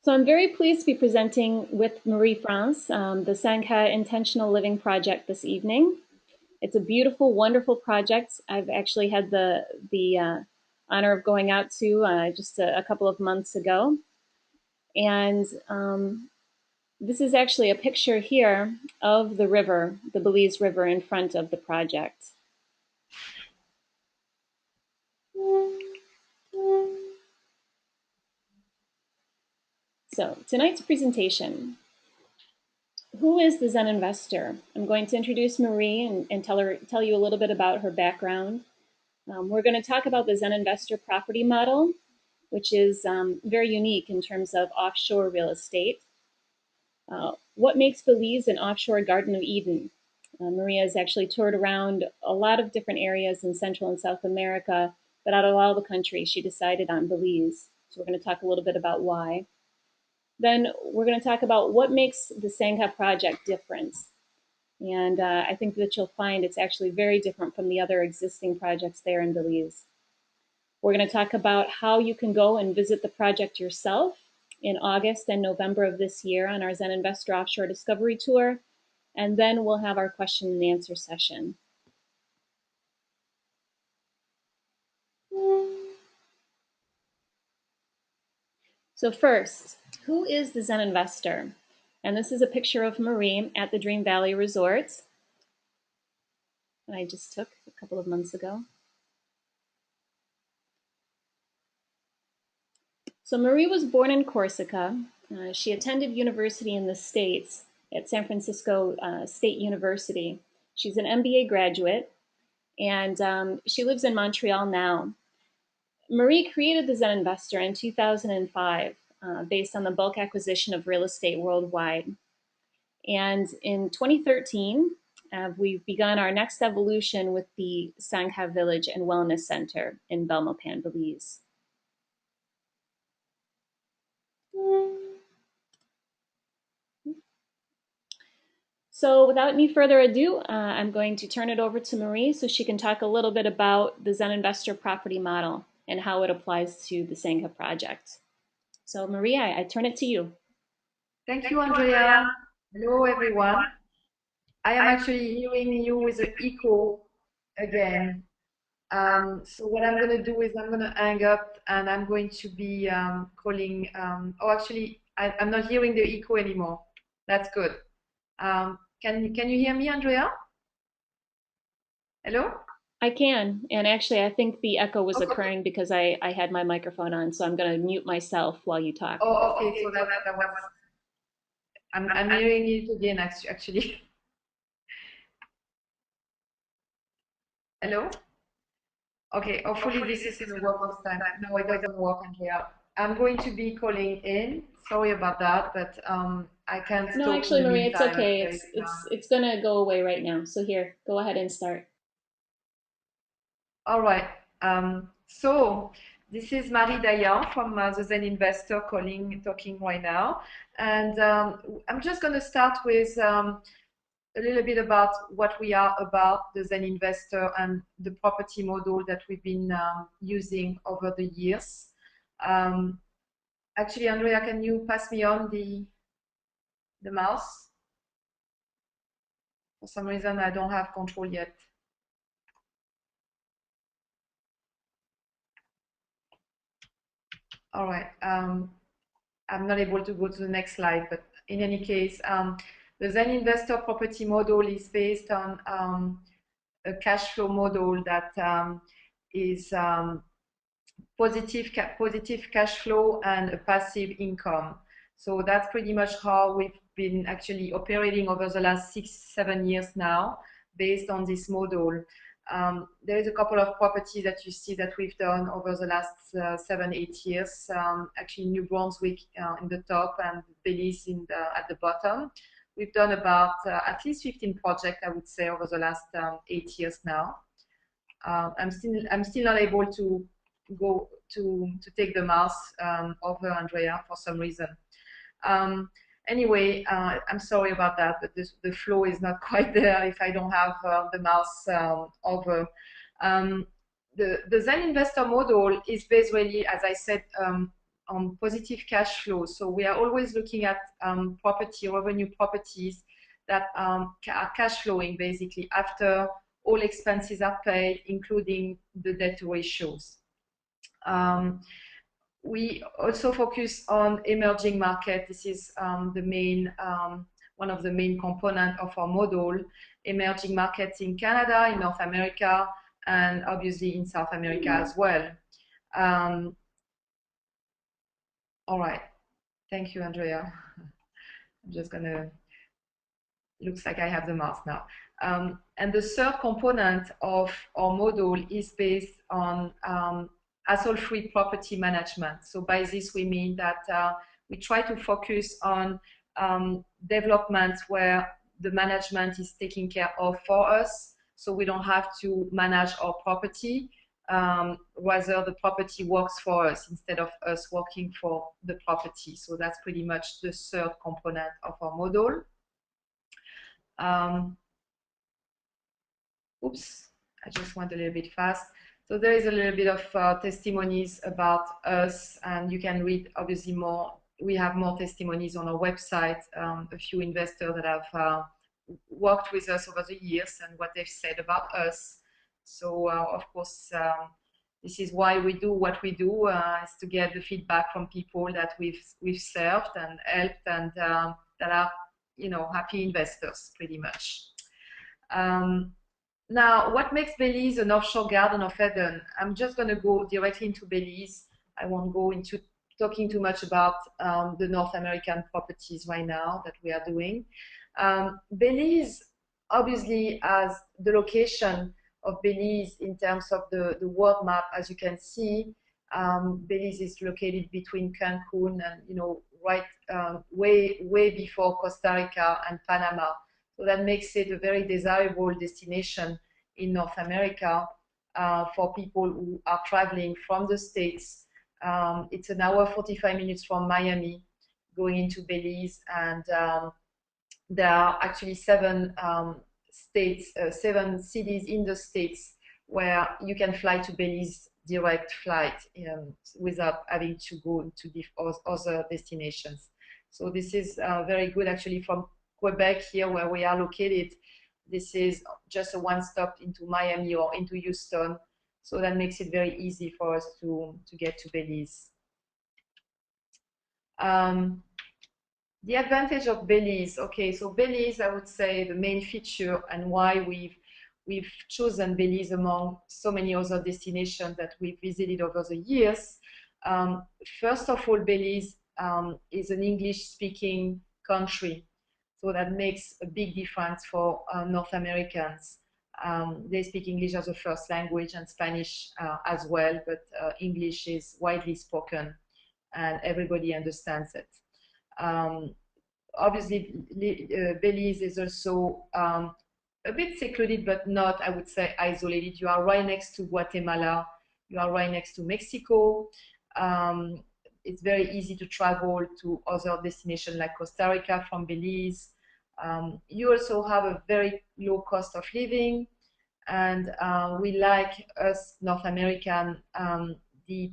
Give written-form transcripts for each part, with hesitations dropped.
So I'm very pleased to be presenting with Marie France, the Sangha Intentional Living Project this evening. It's a beautiful, wonderful project. I've actually had the honor of going out to just a couple of months ago. And this is actually a picture here of the river, the Belize River in front of the project. So tonight's presentation. Who is the Zen Investor? I'm going to introduce Marie and tell you a little bit about her background. We're going to talk about the Zen Investor property model, which is very unique in terms of offshore real estate. What makes Belize an offshore Garden of Eden? Maria has actually toured around a lot of different areas in Central and South America, but out of all the countries, she decided on Belize. So we're going to talk a little bit about why. Then we're going to talk about what makes the Sangha project different. And I think that you'll find it's actually very different from the other existing projects there in Belize. We're going to talk about how you can go and visit the project yourself in August and November of this year on our Zen Investor Offshore Discovery Tour. And then we'll have our question and answer session. So first, who is the Zen Investor? And this is a picture of Marie at the Dream Valley Resort that I just took a couple of months ago. So Marie was born in Corsica. She attended university in the States at San Francisco State University. She's an MBA graduate, and she lives in Montreal now. Marie created the Zen Investor in 2005 based on the bulk acquisition of real estate worldwide. And in 2013, we've begun our next evolution with the Sangha Village and Wellness Center in Belmopan, Belize. So without any further ado, I'm going to turn it over to Marie so she can talk a little bit about the Zen Investor property model and how it applies to the Sangha project. So Marie, I turn it to you. Thank you, Andrea. Hello, everyone. I am actually hearing you with an echo again. So what I'm going to do is I'm going to hang up and I'm going to be calling. I'm not hearing the echo anymore. That's good. Can you hear me, Andrea? Hello? I can, and actually I think the echo was occurring because I had my microphone on, so I'm going to mute myself while you talk. Oh, okay. So that was. I'm hearing it again, actually. Hello? Okay, hopefully this is going to work this time. No, it doesn't work, Andrea. I'm going to be calling in. Sorry about that, but I can't No, stop actually, in the Marie, it's meantime. okay. It's gonna go away right now. So here, go ahead and start. All right. So this is Marie Dayan from the Zen Investor talking right now, and I'm just going to start with a little bit about what we are about, the Zen Investor, and the property model that we've been using over the years. Actually, Andrea, can you pass me on the mouse? For some reason, I don't have control yet. All right. I'm not able to go to the next slide, but in any case, the Zen Investor property model is based on a cash flow model that is positive cash flow and a passive income. So that's pretty much how we've been actually operating over the last 6-7 years now, based on this model. There is a couple of properties that you see that we've done over the last 7-8 years. Actually, New Brunswick in the top and Belize at the bottom. We've done about at least 15 projects, I would say, over the last 8 years now. I'm still not able to go to take the mouse over Andrea for some reason. Anyway, I'm sorry about that, but the flow is not quite there if I don't have the mouse over. The Zen Investor model is basically, as I said, on positive cash flow. So we are always looking at revenue properties that are cash flowing basically after all expenses are paid, including the debt ratios. We also focus on emerging market. This is the main one of the main components of our model. Emerging markets in Canada, in North America, and obviously in South America as well. All right. Thank you, Andrea. I'm just gonna, looks like I have the mouse now. And the third component of our model is based on hassle-free property management. So by this, we mean that we try to focus on developments where the management is taken care of for us. So we don't have to manage our property. Rather, the property works for us instead of us working for the property. So that's pretty much the third component of our model. Oops, I just went a little bit fast. So there is a little bit of testimonies about us, and you can read obviously more. We have more testimonies on our website, a few investors that have worked with us over the years and what they've said about us. So of course, this is why we do what we do, is to get the feedback from people that we've served and helped, and that are, you know, happy investors pretty much. Now, what makes Belize an offshore garden of Eden? I'm just going to go directly into Belize. I won't go into talking too much about the North American properties right now that we are doing. Belize, obviously, as the location of Belize in terms of the world map, as you can see, Belize is located between Cancun and, you know, right way before Costa Rica and Panama. So that makes it a very desirable destination in North America for people who are traveling from the States. It's an hour 45 minutes from Miami going into Belize, and there are actually seven cities in the States where you can fly to Belize direct flight without having to go to other destinations. So this is very good actually from Quebec here where we are located. This is just a one stop into Miami or into Houston. So that makes it very easy for us to get to Belize. The advantage of Belize. Okay, so Belize, I would say the main feature and why we've chosen Belize among so many other destinations that we've visited over the years. First of all, Belize is an English-speaking country. So that makes a big difference for North Americans. They speak English as a first language and Spanish as well, but English is widely spoken and everybody understands it. Obviously, Belize is also a bit secluded, but not, I would say, isolated. You are right next to Guatemala. You are right next to Mexico. It's very easy to travel to other destinations like Costa Rica from Belize. You also have a very low cost of living, and we like us North American the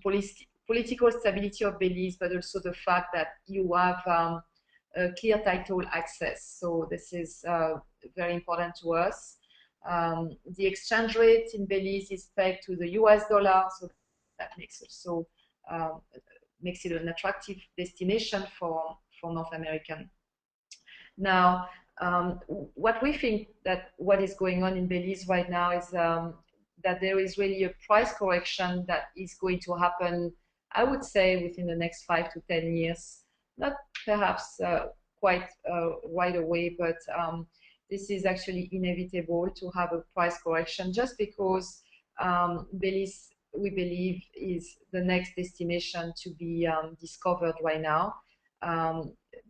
political stability of Belize, but also the fact that you have clear title access. So this is very important to us. The exchange rate in Belize is pegged to the US dollar, so that makes also makes it an attractive destination for North American. Now, what we think that what is going on in Belize right now is that there is really a price correction that is going to happen, I would say, within the next 5 to 10 years. Not perhaps quite right away, but this is actually inevitable to have a price correction just because Belize, we believe, is the next destination to be discovered right now.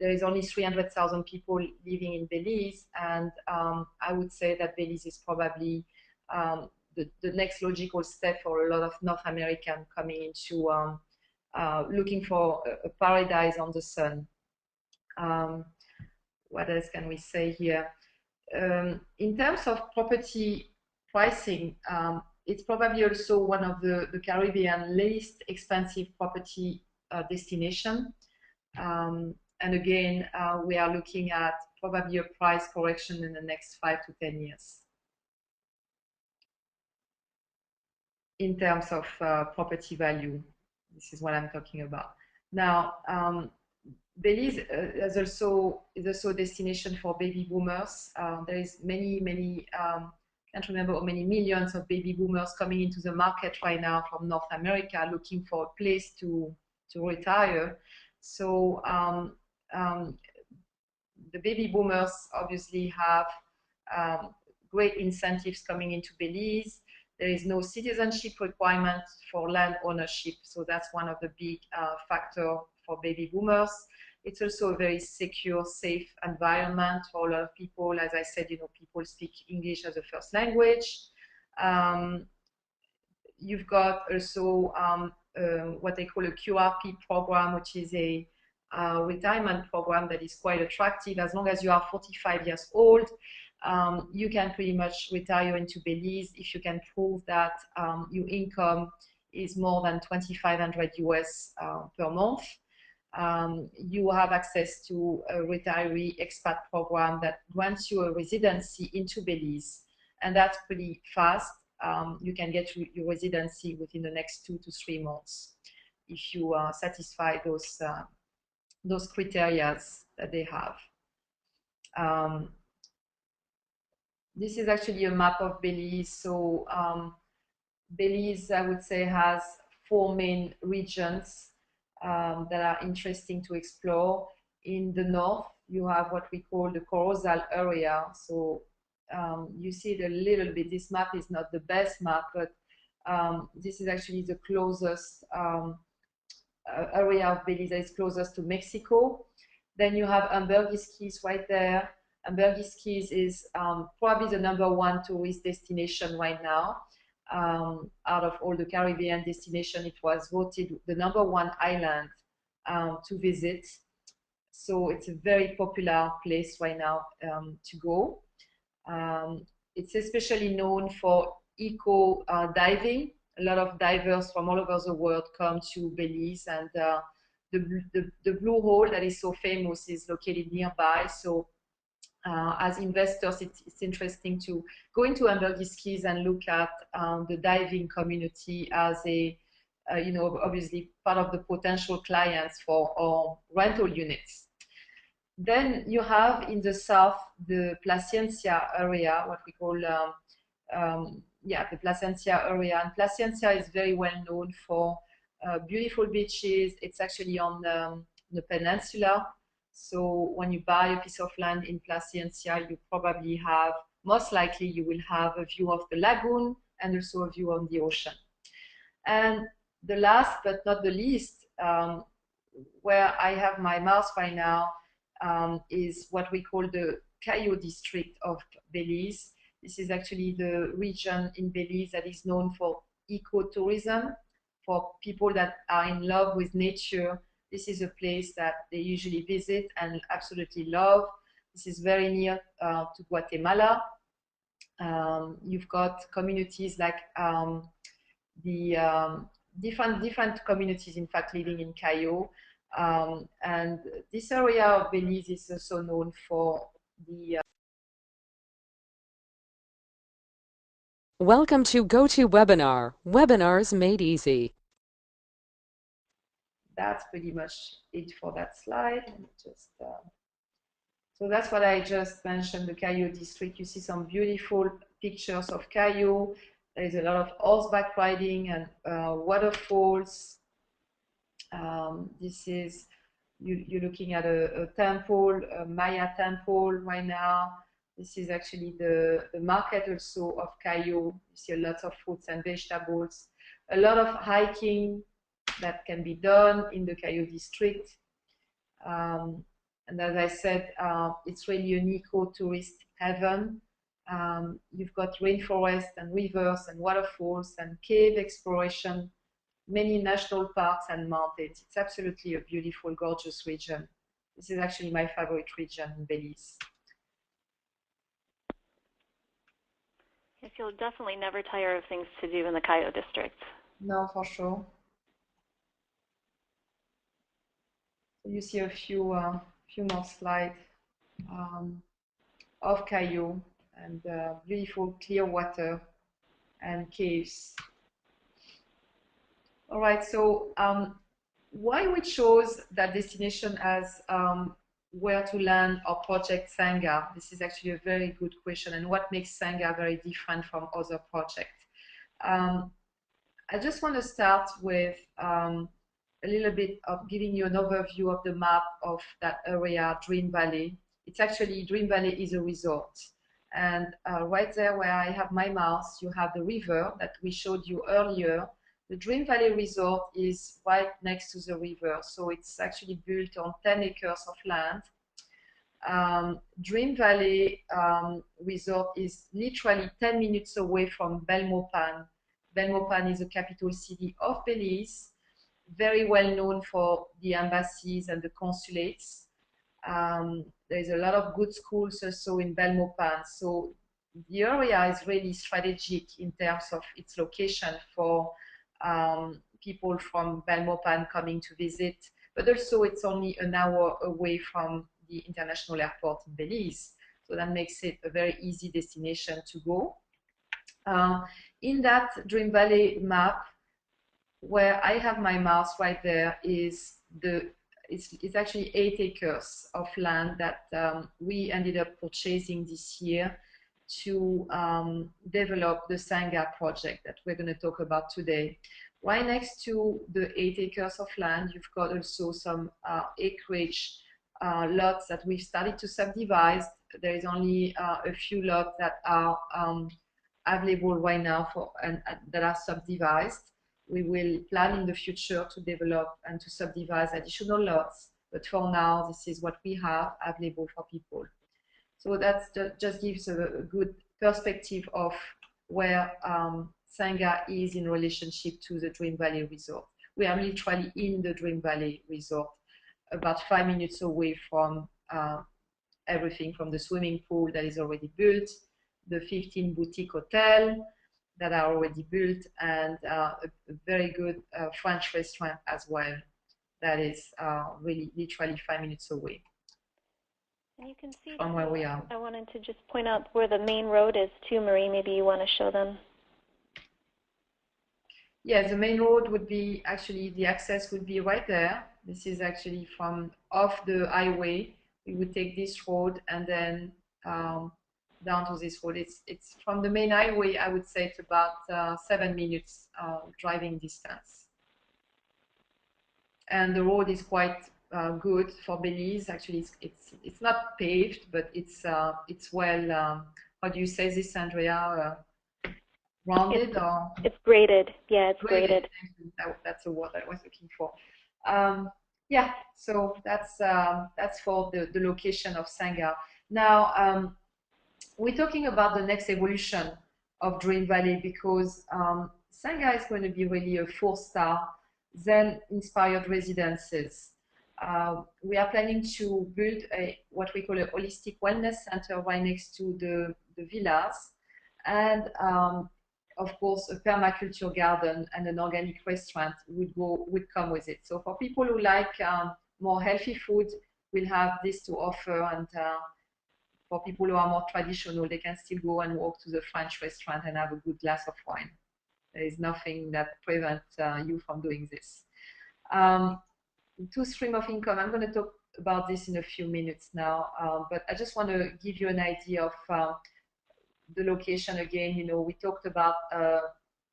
There is only 300,000 people living in Belize, and I would say that Belize is probably the next logical step for a lot of North American coming into looking for a paradise on the sun. What else can we say here? In terms of property pricing, it's probably also one of the Caribbean least expensive property destination. And again, we are looking at probably a price correction in the next 5 to 10 years in terms of property value. This is what I'm talking about. Now, Belize is also a destination for baby boomers. There is many, can't remember how many millions of baby boomers coming into the market right now from North America looking for a place to retire. So the baby boomers obviously have great incentives coming into Belize. There is no citizenship requirement for land ownership, so that's one of the big factors for baby boomers. It's also a very secure, safe environment for a lot of people. As I said, people speak English as a first language. You've got also what they call a QRP program, which is a retirement program that is quite attractive. As long as you are 45 years old, you can pretty much retire into Belize if you can prove that your income is more than 2,500 US per month. You have access to a retiree expat program that grants you a residency into Belize, and that's pretty fast. You can get your residency within the next 2 to 3 months if you satisfy those criteria that they have. This is actually a map of Belize. So Belize, I would say, has 4 main regions that are interesting to explore. In the north, you have what we call the Corozal area. So you see it a little bit. This map is not the best map, but this is actually the closest area of Belize that is closest to Mexico. Then you have Ambergris Keys right there. Ambergris Keys is probably the #1 tourist destination right now. Out of all the Caribbean destinations, it was voted the #1 island to visit. So it's a very popular place right now to go. It's especially known for eco diving. A lot of divers from all over the world come to Belize, and the Blue Hole that is so famous is located nearby. So as investors, it's interesting to go into Ambergris Keys and look at the diving community as obviously part of the potential clients for our rental units. Then you have in the south the Placencia area, what we call the Placencia area. And Placencia is very well known for beautiful beaches. It's actually on the peninsula. So when you buy a piece of land in Placencia, you probably have, most likely you will have a view of the lagoon and also a view on the ocean. And the last but not the least, where I have my mouth right now, is what we call the Cayo district of Belize. This is actually the region in Belize that is known for ecotourism, for people that are in love with nature. This is a place that they usually visit and absolutely love. This is very near to Guatemala. You've got communities like the different communities, in fact, living in Cayo. And this area of Belize is also known for the Welcome to GoToWebinar, Webinars Made Easy. That's pretty much it for that slide. So that's what I just mentioned, the Cayo district. You see some beautiful pictures of Cayo. There is a lot of horseback riding and waterfalls. This is, you're looking at a temple, a Maya temple right now. This is actually the market also of Cayo. You see a lot of fruits and vegetables. A lot of hiking that can be done in the Cayo district. And as I said, it's really an eco-tourist heaven. You've got rainforest and rivers and waterfalls and cave exploration, many national parks and mountains. It's absolutely a beautiful, gorgeous region. This is actually my favorite region in Belize. Yes, you'll definitely never tire of things to do in the Cayo district. No, for sure. You see a few more slides of Caillou and beautiful clear water and caves. All right, so why we chose that destination as where to land our project Sangha? This is actually a very good question, and what makes Sangha very different from other projects? I just want to start with a little bit of giving you an overview of the map of that area, Dream Valley. It's actually, Dream Valley is a resort. And right there where I have my mouse, you have the river that we showed you earlier. The Dream Valley Resort is right next to the river, so it's actually built on 10 acres of land. Dream Valley Resort is literally 10 minutes away from Belmopan. Belmopan is the capital city of Belize, very well known for the embassies and the consulates. There's a lot of good schools also in Belmopan, so the area is really strategic in terms of its location for people from Belmopan coming to visit, but also it's only an hour away from the international airport in Belize, so that makes it a very easy destination to go. In that Dream Valley map, where I have my mouse right there, is it's actually 8 acres of land that we ended up purchasing this year to develop the Sangha project that we're going to talk about today. Right next to the 8 acres of land, you've got also some acreage lots that we've started to subdivide. There is only a few lots that are available right now for and that are subdivided. We will plan in the future to develop and to subdivide additional lots, but for now, this is what we have available for people. So that just gives a good perspective of where Sangha is in relationship to the Dream Valley Resort. We are literally in the Dream Valley Resort, about 5 minutes away from everything, from the swimming pool that is already built, the 15 boutique hotel that are already built, and a very good French restaurant as well that is really literally 5 minutes away. And you can see from where we are. I wanted to just point out where the main road is too, Marie. Maybe you want to show them. Yeah, the main road would be actually, the access would be right there. This is actually from off the highway. We would take this road and then down to this road. It's from the main highway, I would say it's about 7 minutes driving distance. And the road is quite good for Belize. Actually, it's not paved, but it's well. How do you say this, Andrea? Rounded or? It's graded. Yeah, it's graded. That's the word I was looking for. Yeah, so that's for the location of Sangha. Now we're talking about the next evolution of Dream Valley, because Sangha is going to be really a 4-star Zen-inspired residences. We are planning to build what we call a holistic wellness center right next to the villas, and of course a permaculture garden and an organic restaurant would come with it. So for people who like more healthy food, we'll have this to offer, and for people who are more traditional, they can still go and walk to the French restaurant and have a good glass of wine. There is nothing that prevents you from doing this. 2 streams of income. I'm going to talk about this in a few minutes now, but I just want to give you an idea of the location again. You know, we talked about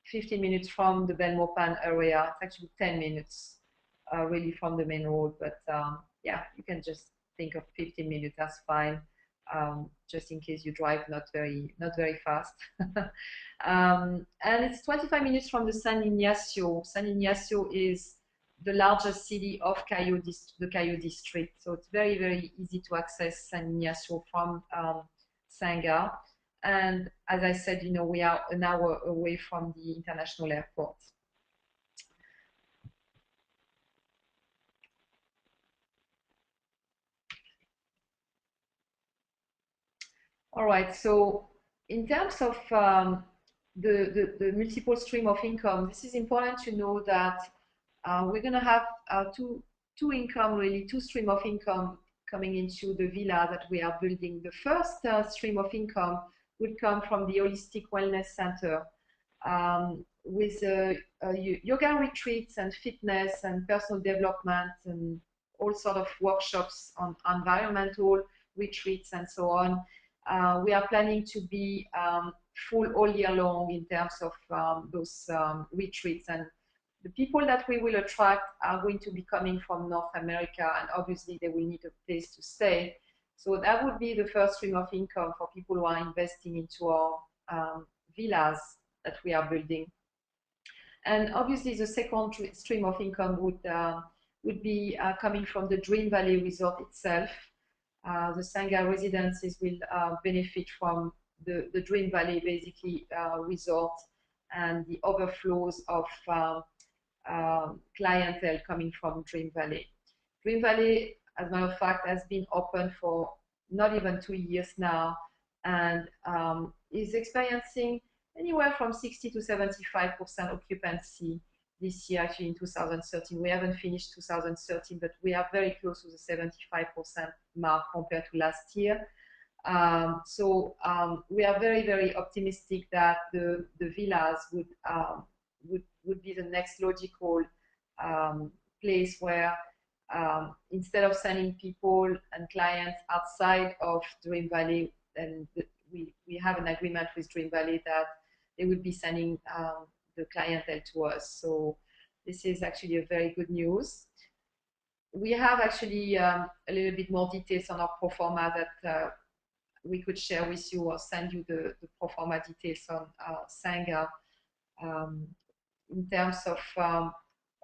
15 minutes from the Belmopan area. It's actually 10 minutes really from the main road, but yeah, you can just think of 15 minutes, that's fine. Just in case you drive not very fast. And it's 25 minutes from the San Ignacio. San Ignacio is the largest city of the Cayo district. So it's very, very easy to access San Ignacio from Sangha. And as I said, you know, we are an hour away from the international airport. All right, so in terms of the multiple stream of income, this is important to know that we're going to have two two income, really, two stream of income coming into the villa that we are building. The first stream of income would come from the Holistic Wellness Center, with yoga retreats and fitness and personal development and all sort of workshops on environmental retreats and so on. We are planning to be full all year long in terms of those retreats, and the people that we will attract are going to be coming from North America, and obviously they will need a place to stay. So that would be the first stream of income for people who are investing into our villas that we are building. And obviously the second stream of income would be coming from the Dream Valley Resort itself. The Sangha residences will benefit from the Dream Valley, basically, resort and the overflows of clientele coming from Dream Valley. Dream Valley, as a matter of fact, has been open for not even 2 years now, and is experiencing anywhere from 60 to 75% occupancy this year. Actually, in 2013, we haven't finished 2013, but we are very close to the 75% mark compared to last year. So we are very, very optimistic that the villas would be the next logical place where instead of sending people and clients outside of Dream Valley, and we have an agreement with Dream Valley that they will be sending the clientele to us. So this is actually a very good news. We have actually a little bit more details on our pro forma that we could share with you, or send you the pro forma details on Sangha. In terms of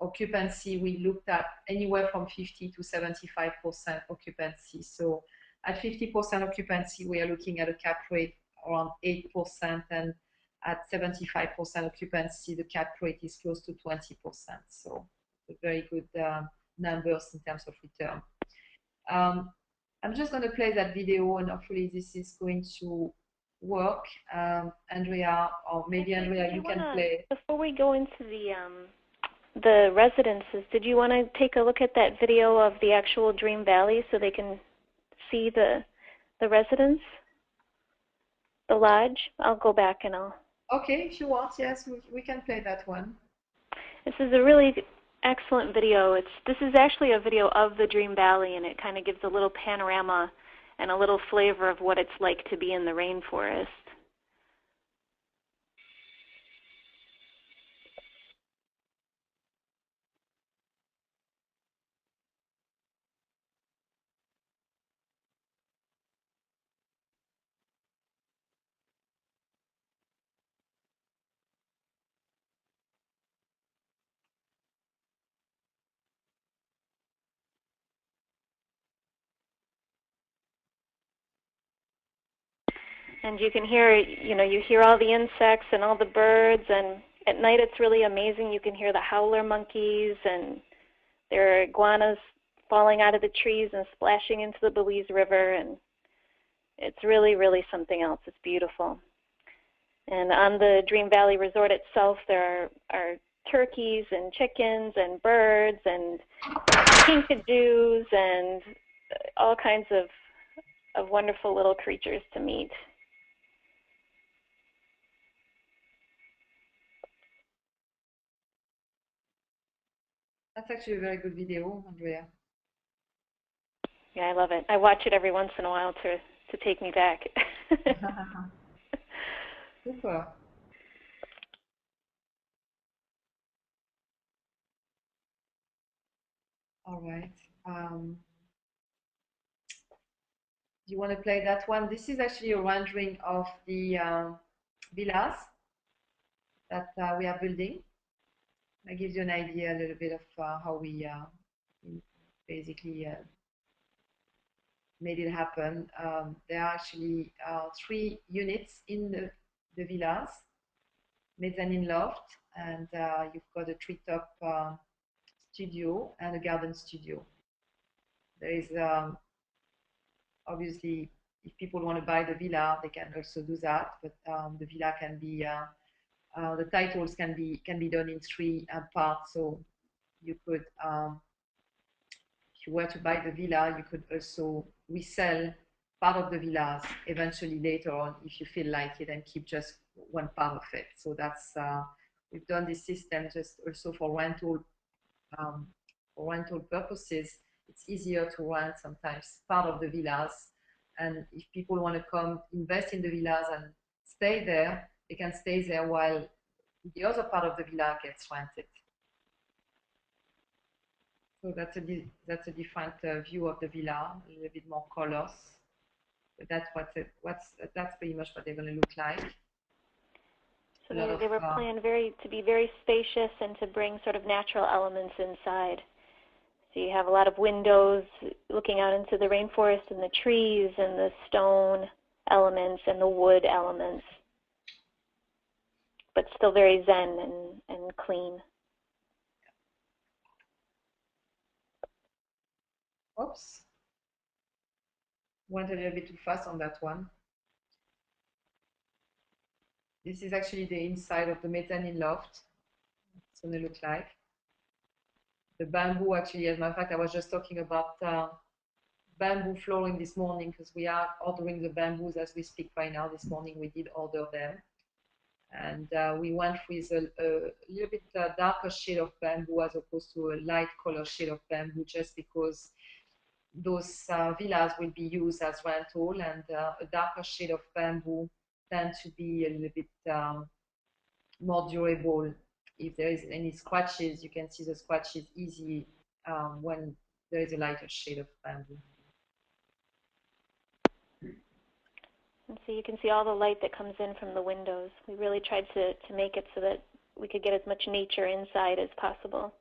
occupancy, we looked at anywhere from 50 to 75% occupancy. So at 50% occupancy, we are looking at a cap rate around 8%, and at 75% occupancy, the cap rate is close to 20%. So very good numbers in terms of return. I'm just going to play that video, and hopefully this is going to work. Andrea, or maybe Andrea, you can play. Before we go into the residences, did you want to take a look at that video of the actual Dream Valley so they can see the residence, the lodge? I'll go back and I'll... Okay, if you want, yes, we can play that one. This is a really excellent video. This is actually a video of the Dream Valley, and it kind of gives a little panorama and a little flavor of what it's like to be in the rainforest. And you can hear, you hear all the insects and all the birds, and at night it's really amazing. You can hear the howler monkeys, and there are iguanas falling out of the trees and splashing into the Belize River, and it's really, really something else. It's beautiful. And on the Dream Valley Resort itself, there are turkeys and chickens and birds and kinkadoos and all kinds of wonderful little creatures to meet. That's actually a very good video, Andrea. Yeah, I love it. I watch it every once in a while to take me back. Super. All right. Do you want to play that one? This is actually a rendering of the villas that we are building. That gives you an idea a little bit of how we basically made it happen. There are actually 3 units in the villas, mezzanine loft, and you've got a treetop studio and a garden studio. There is obviously, if people want to buy the villa, they can also do that. But the villa can be the titles can be done in 3 parts. So you could you were to buy the villa, you could also resell part of the villas eventually later on if you feel like it, and keep just one part of it. So that's we've done this system just also for rental purposes. It's easier to rent sometimes part of the villas, and if people want to come invest in the villas and stay there, they can stay there while the other part of the villa gets rented. So that's a different view of the villa, a little bit more colors. But that's pretty much what they're going to look like. So they were planned to be very spacious and to bring sort of natural elements inside. So you have a lot of windows looking out into the rainforest and the trees and the stone elements and the wood elements, but still very zen and clean. Oops. Went a little bit too fast on that one. This is actually the inside of the mezzanine loft. It's going to look like. The bamboo, actually, as a matter of fact, I was just talking about bamboo flooring this morning because we are ordering the bamboos as we speak right now. This morning we did order them. And we went with a little bit darker shade of bamboo as opposed to a light color shade of bamboo, just because those villas will be used as rental, and a darker shade of bamboo tend to be a little bit more durable. If there is any scratches, you can see the scratches easy when there is a lighter shade of bamboo. And so you can see all the light that comes in from the windows. We really tried to make it so that we could get as much nature inside as possible.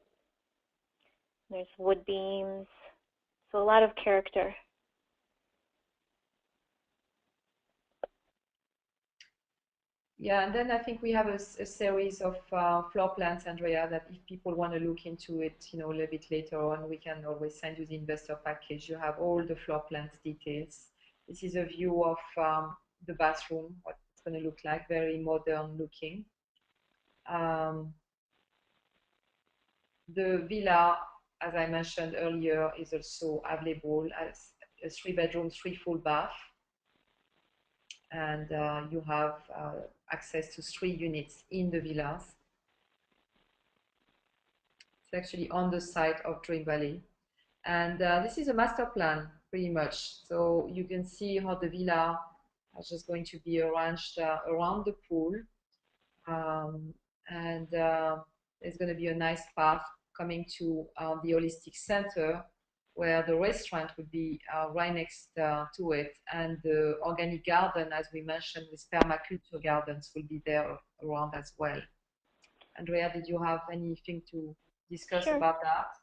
There's wood beams, so a lot of character. Yeah, and then I think we have a series of floor plans, Andrea, that if people want to look into it, a little bit later on, we can always send you the investor package. You have all the floor plans details. This is a view of the bathroom, what it's going to look like, very modern looking. The villa, as I mentioned earlier, is also available as a 3-bedroom, 3 full bath. And you have access to 3 units in the villas. It's actually on the site of Dream Valley. And this is a master plan, pretty much. So you can see how the villa is just going to be arranged around the pool. And there's going to be a nice path coming to the holistic center, where the restaurant would be right next to it, and the organic garden, as we mentioned, with permaculture gardens, will be there around as well. Andrea, did you have anything to discuss Sure. about that?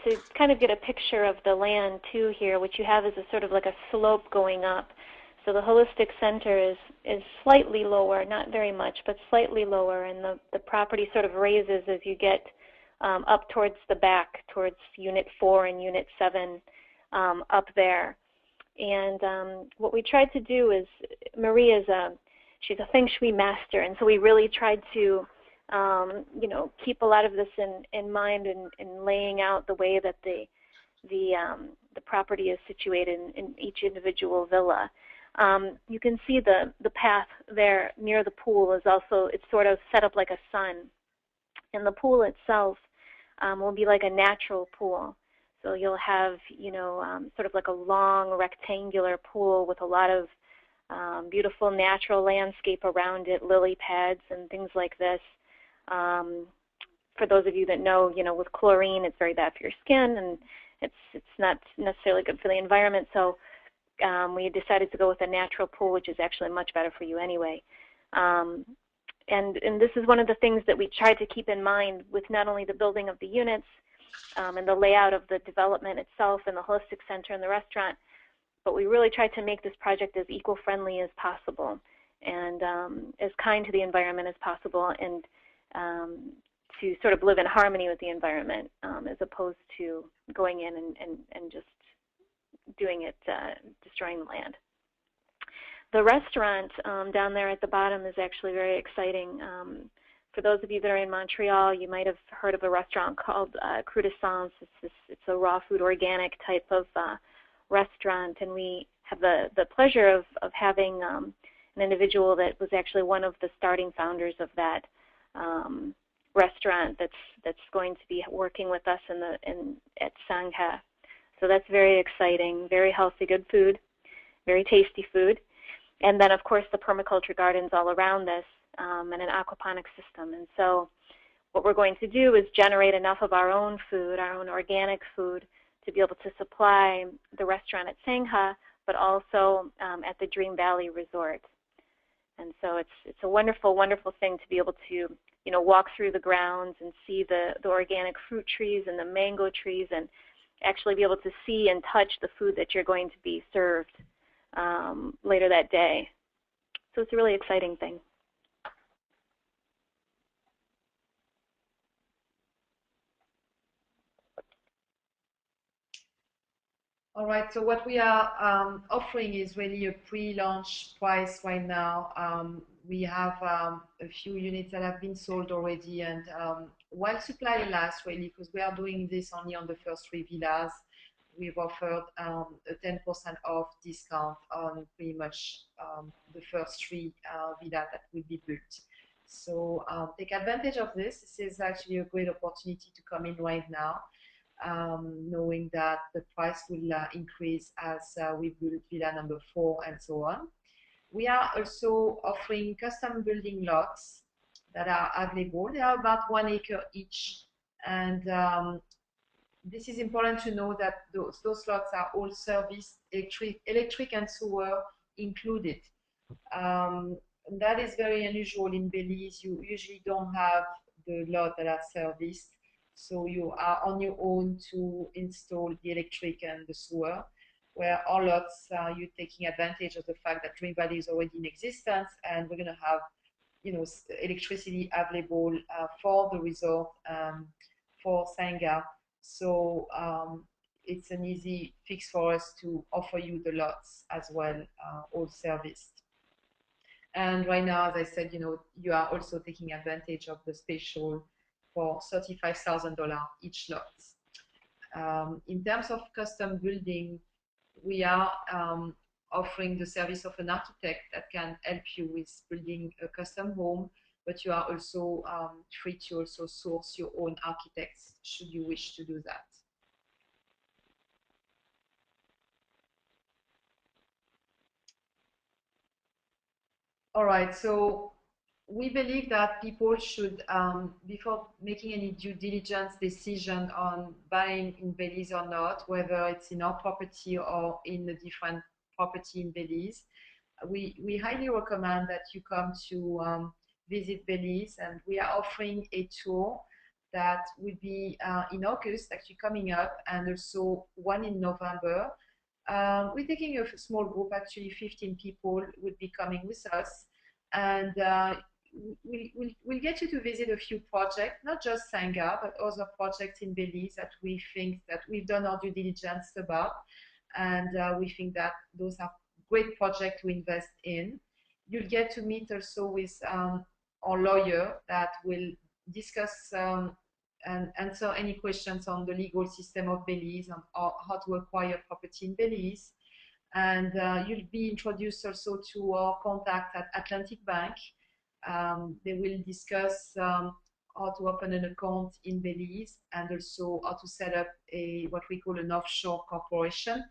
To kind of get a picture of the land too here, what you have is a sort of like a slope going up. So the holistic center is slightly lower, not very much, but slightly lower, and the property sort of raises as you get up towards the back, towards Unit 4 and Unit 7 up there. And what we tried to do is, Marie she's a Feng Shui master, and so we really tried to keep a lot of this in mind in laying out the way that the property is situated in each individual villa. You can see the path there near the pool is also, it's sort of set up like a sun. And the pool itself will be like a natural pool. So you'll have, sort of like a long rectangular pool with a lot of beautiful natural landscape around it, lily pads and things like this. For those of you that know, with chlorine, it's very bad for your skin, and it's not necessarily good for the environment. So we decided to go with a natural pool, which is actually much better for you anyway. And this is one of the things that we tried to keep in mind with not only the building of the units and the layout of the development itself and the holistic center and the restaurant, but we really tried to make this project as eco-friendly as possible and as kind to the environment as possible, and to sort of live in harmony with the environment as opposed to going in and just doing it, destroying the land. The restaurant down there at the bottom is actually very exciting for those of you that are in Montreal, you might have heard of a restaurant called Crudescence. It's a raw food, organic type of restaurant, and we have the pleasure of having an individual that was actually one of the starting founders of that restaurant that's going to be working with us at Sangha. So that's very exciting, very healthy, good food, very tasty food. And then, of course, the permaculture gardens all around this, and an aquaponic system. And so what we're going to do is generate enough of our own food, our own organic food, to be able to supply the restaurant at Sangha, but also at the Dream Valley Resort. And so it's a wonderful, wonderful thing to be able to, walk through the grounds and see the organic fruit trees and the mango trees, and actually be able to see and touch the food that you're going to be served later that day. So it's a really exciting thing. All right, so what we are offering is really a pre-launch price right now. We have a few units that have been sold already, and while supply lasts, really, because we are doing this only on the first 3 villas, we've offered a 10% off discount on pretty much the first 3 villas that will be built. So take advantage of this. This is actually a great opportunity to come in right now. Knowing that the price will increase as we build villa number 4 and so on. We are also offering custom building lots that are available. They are about 1 acre each, and this is important to know that those lots are all serviced, electric and sewer included. That is very unusual in Belize. You usually don't have the lot that are serviced. So you are on your own to install the electric and the sewer, where all lots you're taking advantage of the fact that Dream Valley is already in existence, and we're going to have, electricity available for the resort, for Sangha. So it's an easy fix for us to offer you the lots as well, all serviced. And right now, as I said, you are also taking advantage of the special for $35,000 each lot. In terms of custom building, we are offering the service of an architect that can help you with building a custom home, but you are also free to also source your own architects should you wish to do that. All right, so we believe that people should, before making any due diligence decision on buying in Belize or not, whether it's in our property or in a different property in Belize, we highly recommend that you come to visit Belize, and we are offering a tour that will be in August, actually coming up, and also one in November. We're taking a small group, actually 15 people would be coming with us, and we'll get you to visit a few projects, not just Sangha, but other projects in Belize that we think that we've done our due diligence about, and we think that those are great projects to invest in. You'll get to meet also with our lawyer that will discuss and answer any questions on the legal system of Belize and how to acquire property in Belize. And you'll be introduced also to our contact at Atlantic Bank. They will discuss how to open an account in Belize, and also how to set up what we call an offshore corporation,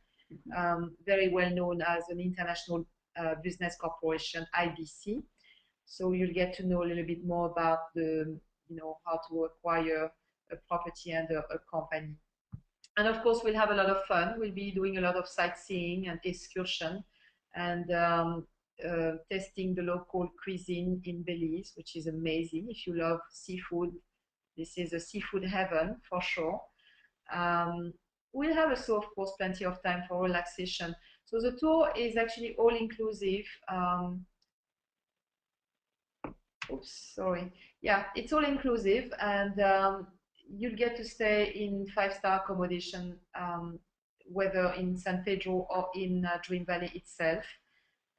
very well known as an international business corporation, IBC. So you'll get to know a little bit more about how to acquire a property and a company. And of course, we'll have a lot of fun. We'll be doing a lot of sightseeing and excursion, and testing the local cuisine in Belize, which is amazing. If you love seafood, this is a seafood heaven for sure. We'll have also, of course, plenty of time for relaxation. So the tour is actually all-inclusive. Oops, sorry. Yeah, it's all-inclusive, and you'll get to stay in 5-star accommodation, whether in San Pedro or in Dream Valley itself.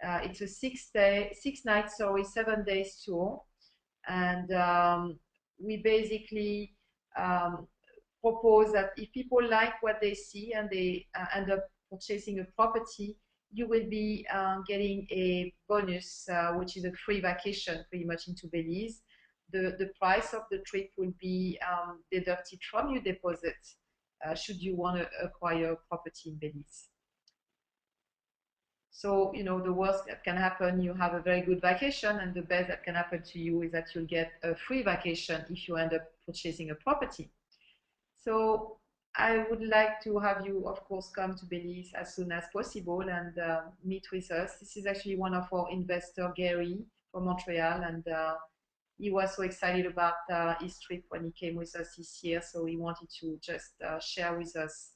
It's a 6 nights, 7 days tour, And we basically propose that if people like what they see and they end up purchasing a property, you will be getting a bonus, which is a free vacation pretty much into Belize. The price of the trip will be deducted from your deposit should you want to acquire a property in Belize. So, you know, the worst that can happen, you have a very good vacation, and the best that can happen to you is that you'll get a free vacation if you end up purchasing a property. So I would like to have you, of course, come to Belize as soon as possible and meet with us. This is actually one of our investors, Gary, from Montreal, and he was so excited about his trip when he came with us this year. So he wanted to just share with us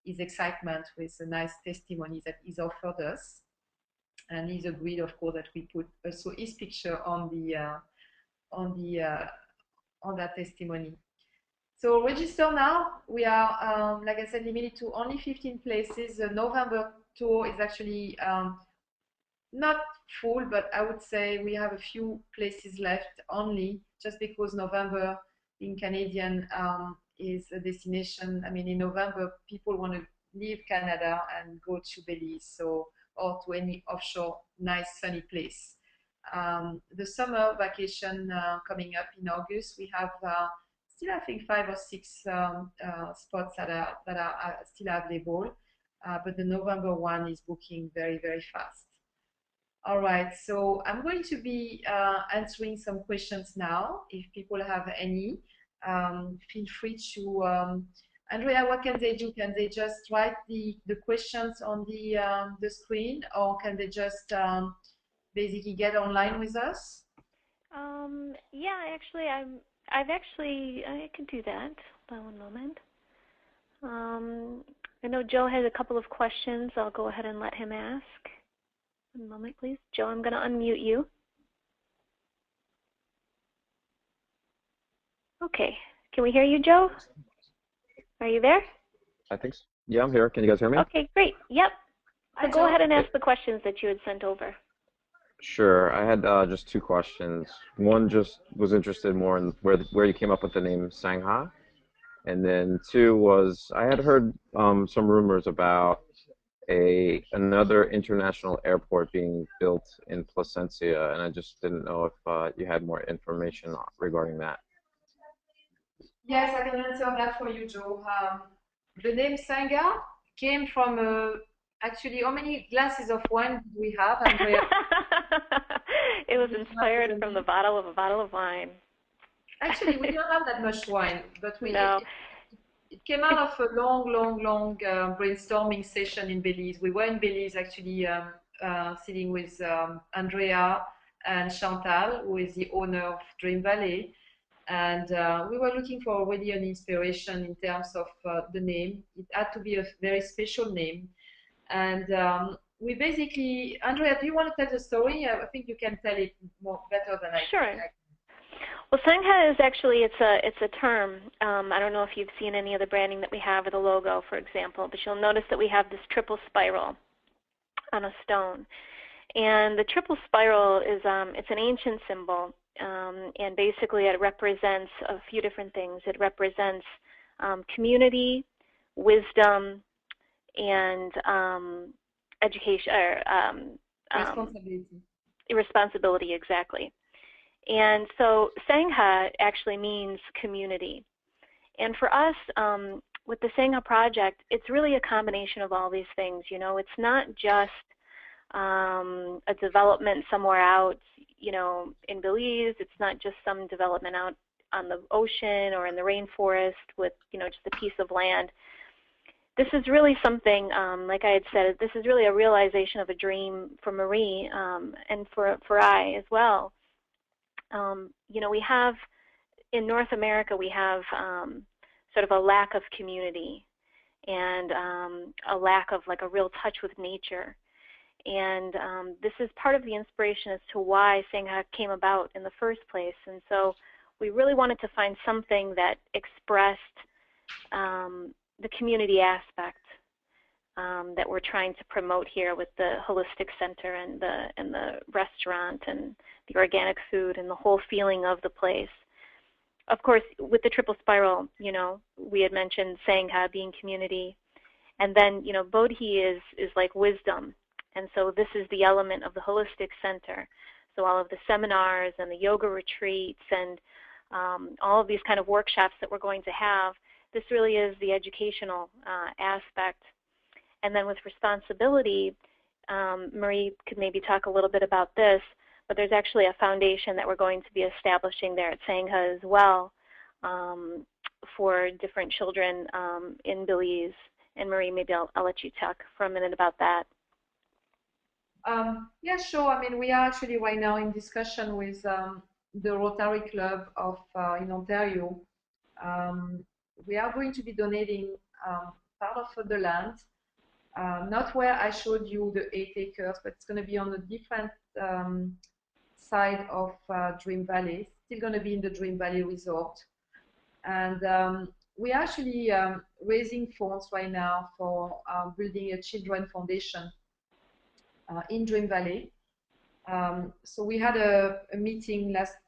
his excitement with a nice testimony that he's offered us. And he's agreed, of course, that we put also his picture on that testimony. So register now. We are, like I said, limited to only 15 places. The November tour is actually not full, but I would say we have a few places left only, just because November in Canadian is a destination. I mean, in November, people want to leave Canada and go to Belize, so, or to any offshore, nice sunny place. The summer vacation coming up in August, we have still, I think, 5 or 6 spots that are still available, but the November one is booking very, very fast. All right, so I'm going to be answering some questions now. If people have any, feel free to. Andrea, what can they do? Can they just write the questions on the screen, or can they just basically get online with us? Yeah, actually, I can do that. Hold on one moment. I know Joe has a couple of questions. I'll go ahead and let him ask. One moment, please. Joe, I'm going to unmute you. Okay. Can we hear you, Joe? Are you there? I think so. Yeah, I'm here. Can you guys hear me? Okay, great. Yep. So go ahead and ask the questions that you had sent over. Sure. I had just 2 questions. One, just was interested more in where you came up with the name Sangha, and then 2 was I had heard some rumors about another international airport being built in Placencia, and I just didn't know if you had more information regarding that. Yes, I can answer that for you, Joe. The name Sangha came from actually, how many glasses of wine do we have, Andrea? It was inspired from a bottle of wine. Actually, we don't have that much wine, but it came out of a long brainstorming session in Belize. We were in Belize actually sitting with Andrea and Chantal, who is the owner of Dream Valley. And we were looking for already an inspiration in terms of the name. It had to be a very special name. And we basically, Andrea, do you want to tell the story? I think you can tell it better than I can. Sure. Well, Sangha is actually, it's a term. I don't know if you've seen any of the branding that we have or the logo, for example, but you'll notice that we have this triple spiral on a stone. And the triple spiral is, it's an ancient symbol, and basically it represents a few different things. It represents community, wisdom, and education, responsibility, exactly. And so Sangha actually means community. And for us, with the Sangha project, it's really a combination of all these things. You know, it's not just a development somewhere out, you know, in Belize. It's not just some development out on the ocean or in the rainforest with, you know, just a piece of land. This is really something, like I had said, this is really a realization of a dream for Marie and for I as well. You know, we have, in North America, we have sort of a lack of community and a lack of like a real touch with nature. And this is part of the inspiration as to why Sangha came about in the first place. And so we really wanted to find something that expressed the community aspect that we're trying to promote here with the holistic center and the restaurant and the organic food and the whole feeling of the place. Of course, with the triple spiral, you know, we had mentioned Sangha being community, and then, you know, Bodhi is like wisdom, and so this is the element of the holistic center. So all of the seminars and the yoga retreats and all of these kind of workshops that we're going to have, this really is the educational aspect. And then with responsibility, Marie could maybe talk a little bit about this, but there's actually a foundation that we're going to be establishing there at Sangha as well for different children in Belize. And Marie, maybe I'll let you talk for a minute about that. Yeah, sure. I mean, we are actually right now in discussion with the Rotary Club of in Ontario. We are going to be donating part of the land, not where I showed you the 8 acres, but it's going to be on a different side of Dream Valley. Still going to be in the Dream Valley Resort. And we're actually raising funds right now for building a children foundation in Dream Valley. So we had a meeting last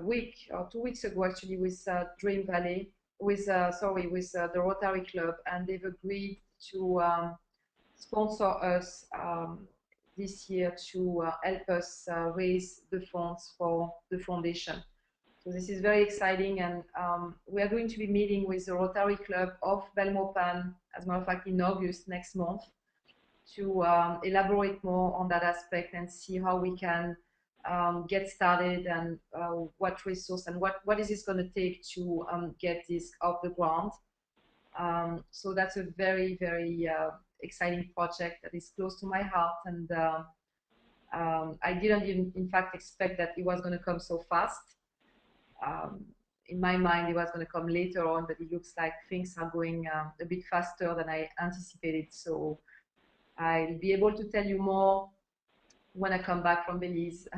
week or 2 weeks ago actually with Dream Valley, with the Rotary Club, and they've agreed to sponsor us this year to help us raise the funds for the foundation. So this is very exciting, and we are going to be meeting with the Rotary Club of Belmopan, as a matter of fact, in August next month, to elaborate more on that aspect and see how we can get started, and what resource and what is this going to take to get this off the ground. So that's a very, very exciting project that is close to my heart, and I didn't even, in fact, expect that it was going to come so fast. In my mind, it was going to come later on, but it looks like things are going a bit faster than I anticipated. So I'll be able to tell you more when I come back from Belize,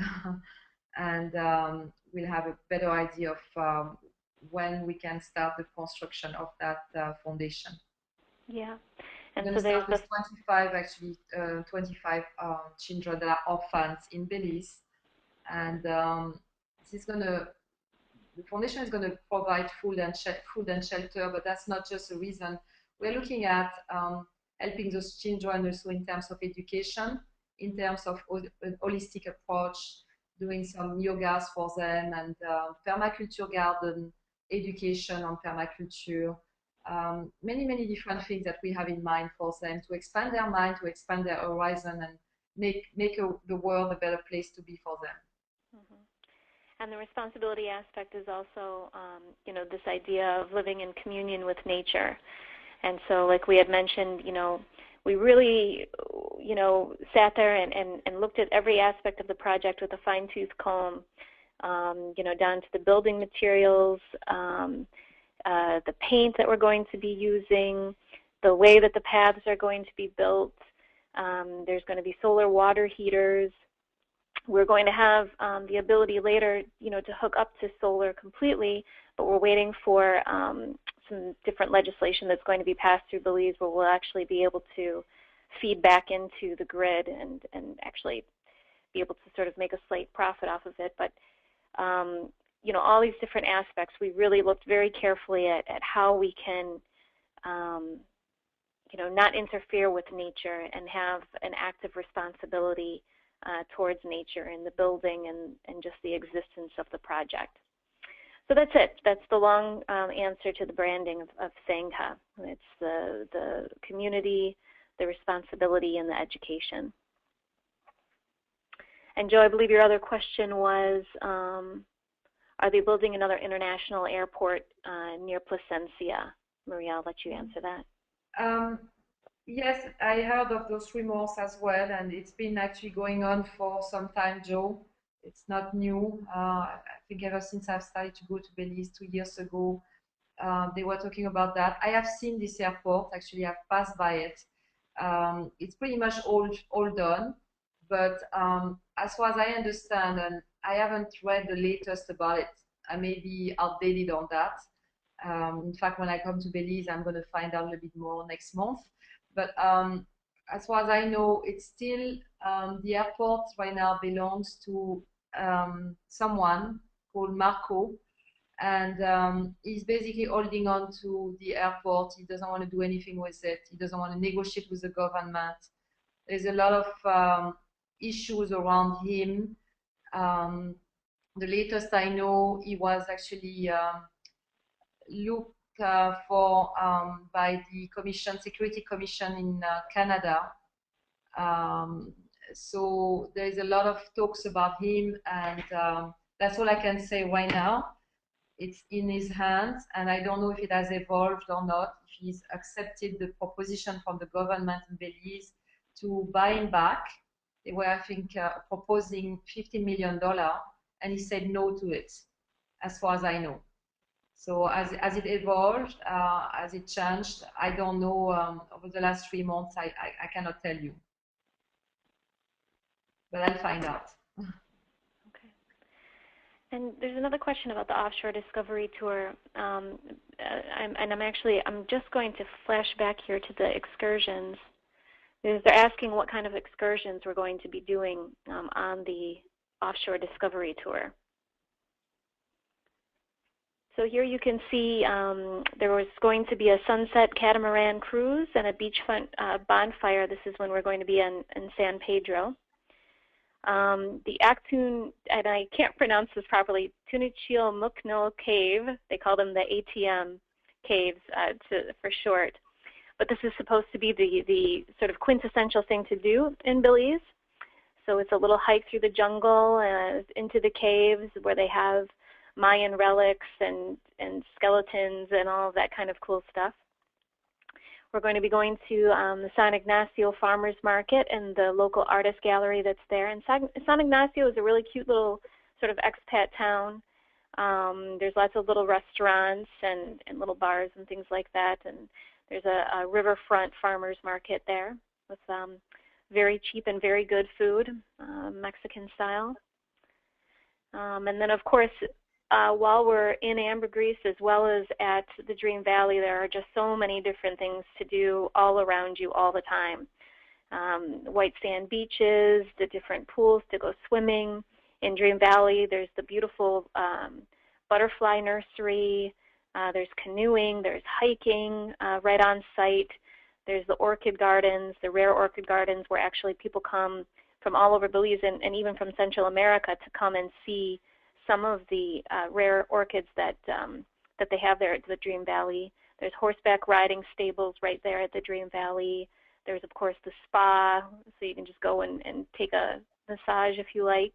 and we'll have a better idea of when we can start the construction of that foundation. Yeah, and we're so going to there's start with 25 children that are orphans in Belize, and the foundation is going to provide food and shelter, but that's not just a reason. We're looking at helping those children also in terms of education, in terms of an holistic approach, doing some yogas for them, and permaculture garden, education on permaculture, many different things that we have in mind for them to expand their mind, to expand their horizon, and make the world a better place to be for them. Mm-hmm. And the responsibility aspect is also, you know, this idea of living in communion with nature. And so, like we had mentioned, you know, we really, you know, sat there and looked at every aspect of the project with a fine-tooth comb, you know, down to the building materials, the paint that we're going to be using, the way that the paths are going to be built. There's going to be solar water heaters. We're going to have the ability later, you know, to hook up to solar completely, but we're waiting for some different legislation that's going to be passed through Belize where we'll actually be able to feed back into the grid and actually be able to sort of make a slight profit off of it. But, you know, all these different aspects, we really looked very carefully at how we can, you know, not interfere with nature and have an active responsibility towards nature in the building and just the existence of the project. So that's it. That's the long answer to the branding of Sangha. It's the community, the responsibility, and the education. And Joe, I believe your other question was, are they building another international airport near Placencia? Maria, I'll let you answer that. Yes, I heard of those rumors as well, and it's been actually going on for some time, Joe. It's not new. I think ever since I've started to go to Belize 2 years ago, they were talking about that. I have seen this airport, actually I've passed by it. It's pretty much all done, but as far as I understand, and I haven't read the latest about it, I may be outdated on that. In fact, when I come to Belize, I'm going to find out a little bit more next month. But as far as I know, it's still the airport right now belongs to someone called Marco, and he's basically holding on to the airport. He doesn't want to do anything with it. He doesn't want to negotiate with the government. There's a lot of issues around him. The latest I know, he was actually looked for by the Security Commission in Canada. So there's a lot of talks about him, and that's all I can say right now. It's in his hands, and I don't know if it has evolved or not, if he's accepted the proposition from the government in Belize to buy him back. They were, I think, proposing $50 million, and he said no to it, as far as I know. So as it evolved, as it changed, I don't know. Over the last 3 months, I cannot tell you. But I'll find out. Okay. And there's another question about the offshore discovery tour. I'm just going to flash back here to the excursions. They're asking what kind of excursions we're going to be doing on the offshore discovery tour. So here you can see there was going to be a sunset catamaran cruise and a beachfront bonfire. This is when we're going to be in San Pedro. The Actun, and I can't pronounce this properly, Tunichilmukno Cave, they call them the ATM caves for short. But this is supposed to be the sort of quintessential thing to do in Belize. So it's a little hike through the jungle into the caves where they have Mayan relics and skeletons and all of that kind of cool stuff. We're going to be going to the San Ignacio Farmers Market and the local artist gallery that's there. And San Ignacio is a really cute little sort of expat town. There's lots of little restaurants and little bars and things like that. And there's a riverfront farmers market there with very cheap and very good food, Mexican style. And then, of course, while we're in Ambergris as well as at the Dream Valley, there are just so many different things to do all around you all the time. White sand beaches, the different pools to go swimming. In Dream Valley, there's the beautiful butterfly nursery. There's canoeing, there's hiking right on site. There's the orchid gardens, the rare orchid gardens where actually people come from all over Belize and even from Central America to come and see some of the rare orchids that they have there at the Dream Valley. There's horseback riding stables right there at the Dream Valley. There's, of course, the spa, so you can just go and take a massage if you like.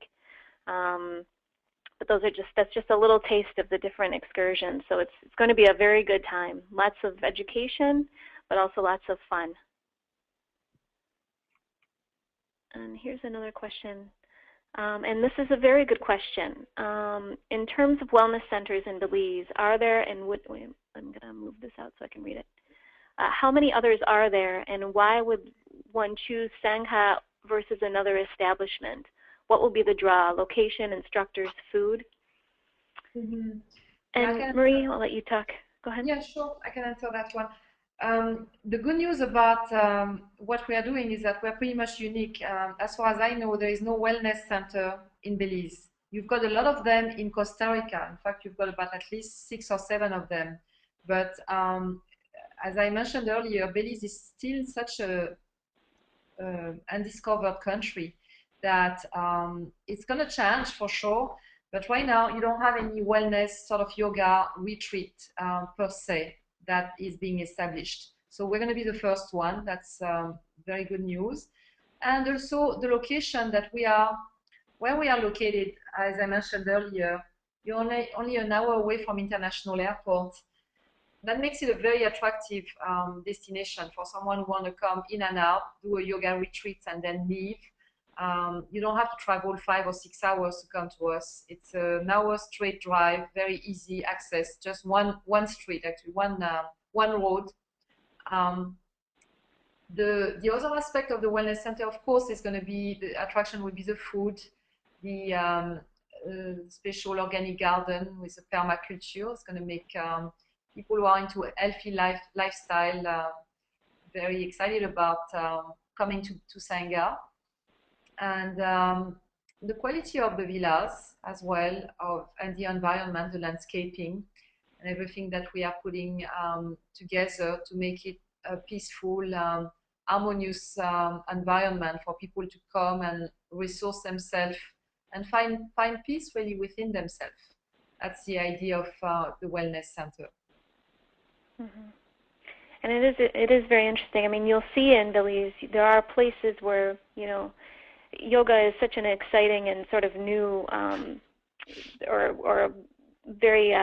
But that's just a little taste of the different excursions. So it's going to be a very good time. Lots of education, but also lots of fun. And here's another question. And this is a very good question. In terms of wellness centers in Belize, are there, and I'm going to move this out so I can read it. How many others are there, and why would one choose Sangha versus another establishment? What will be the draw? Location, instructors, food? Mm-hmm. And Marie, I'll let you talk. Go ahead. Yeah, sure. I can answer that one. The good news about what we are doing is that we're pretty much unique. As far as I know, there is no wellness center in Belize. You've got a lot of them in Costa Rica. In fact, you've got about at least 6 or 7 of them. But as I mentioned earlier, Belize is still such a undiscovered country that it's going to change for sure. But right now, you don't have any wellness sort of yoga retreat per se that is being established. So we're going to be the first one. That's very good news. And also the location that where we are located, as I mentioned earlier, you're only an hour away from international airport. That makes it a very attractive destination for someone who wants to come in and out, do a yoga retreat, and then leave. You don't have to travel 5 or 6 hours to come to us. It's an hour straight drive, very easy access, just one street, actually, one road. The other aspect of the wellness center, of course, is going to be, the attraction will be the food, the special organic garden with a permaculture. It's going to make people who are into a healthy lifestyle very excited about coming to Sangha. And the quality of the villas as well, and the environment, the landscaping, and everything that we are putting together to make it a peaceful, harmonious environment for people to come and resource themselves and find peace really within themselves. That's the idea of the Wellness Center. Mm-hmm. And it is very interesting. I mean, you'll see in Belize, there are places where, you know, yoga is such an exciting and sort of new or very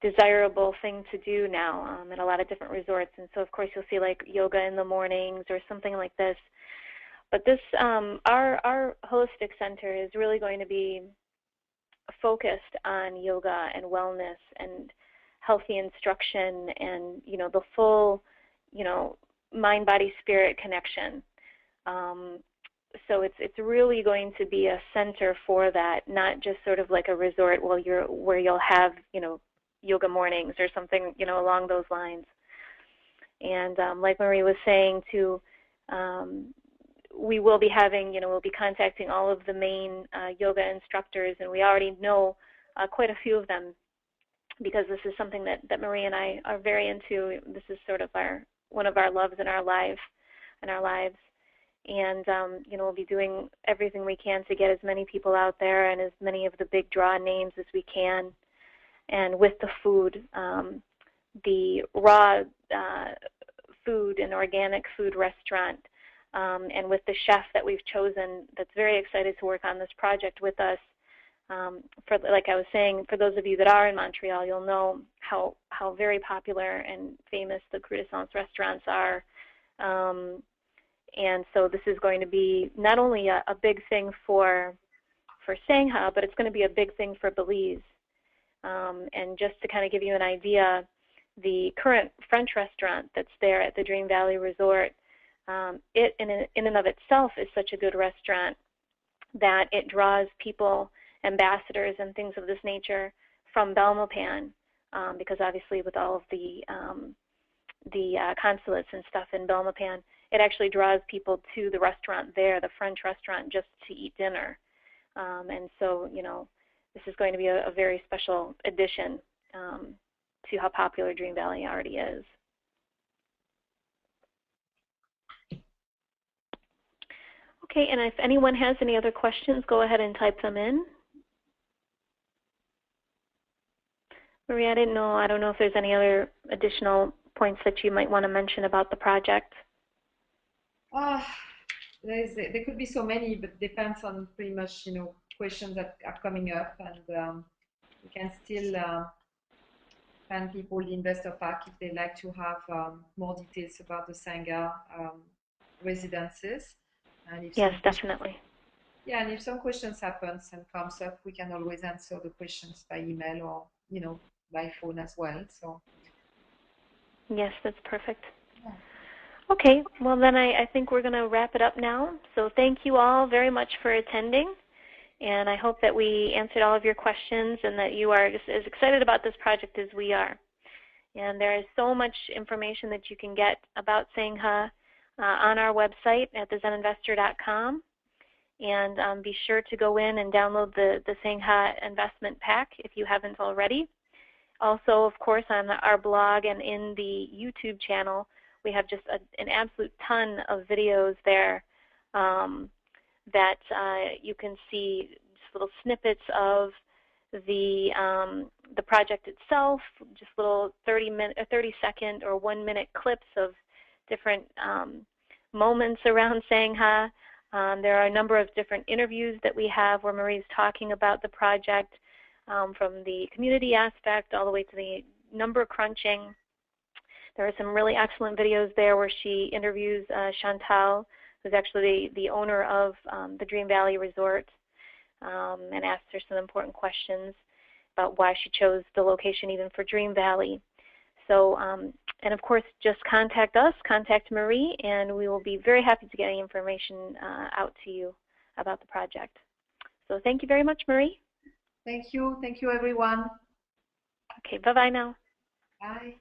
desirable thing to do now at a lot of different resorts. And so, of course, you'll see like yoga in the mornings or something like this. But this, our holistic center is really going to be focused on yoga and wellness and healthy instruction and, you know, the full, you know, mind, body, spirit connection. So it's really going to be a center for that, not just sort of like a resort where you'll have, you know, yoga mornings or something, you know, along those lines. And like Marie was saying too, we will be having, you know, we'll be contacting all of the main yoga instructors, and we already know quite a few of them because this is something that Marie and I are very into. This is sort of one of our loves in our lives. And, you know, we'll be doing everything we can to get as many people out there and as many of the big draw names as we can. And with the food, the raw food and organic food restaurant, and with the chef that we've chosen that's very excited to work on this project with us. Like I was saying, for those of you that are in Montreal, you'll know how very popular and famous the croissants restaurants are. And so this is going to be not only a big thing for Sangha, but it's going to be a big thing for Belize. And just to kind of give you an idea, the current French restaurant that's there at the Dream Valley Resort, it in and of itself is such a good restaurant that it draws people, ambassadors and things of this nature from Belmopan, because obviously with all of the consulates and stuff in Belmopan, it actually draws people to the restaurant there, the French restaurant, just to eat dinner. And so, you know, this is going to be a very special addition to how popular Dream Valley already is. Okay, and if anyone has any other questions, go ahead and type them in. Marie, I don't know if there's any other additional points that you might want to mention about the project. There could be so many, but it depends on pretty much, you know, questions that are coming up, and we can still send people the investor pack if they like to have more details about the Sangha residences. And if yes, definitely. Yeah, and if some questions happens and comes up, we can always answer the questions by email or, you know, by phone as well. So. Yes, that's perfect. Yeah. Okay, well then I think we're going to wrap it up now. So thank you all very much for attending, and I hope that we answered all of your questions and that you are just as excited about this project as we are. And there is so much information that you can get about Sangha on our website at thezeninvestor.com. And be sure to go in and download the Sangha investment pack if you haven't already. Also, of course, on our blog and in the YouTube channel, we have just an absolute ton of videos there that you can see just little snippets of the project itself, just little 30-second or 1-minute clips of different moments around Sangha. There are a number of different interviews that we have where Marie's talking about the project, from the community aspect all the way to the number crunching. There are some really excellent videos there where she interviews Chantal, who's actually the owner of the Dream Valley Resort, and asks her some important questions about why she chose the location even for Dream Valley. So, and of course, just contact us, contact Marie, and we will be very happy to get any information out to you about the project. So thank you very much, Marie. Thank you. Thank you, everyone. Okay, bye-bye now. Bye.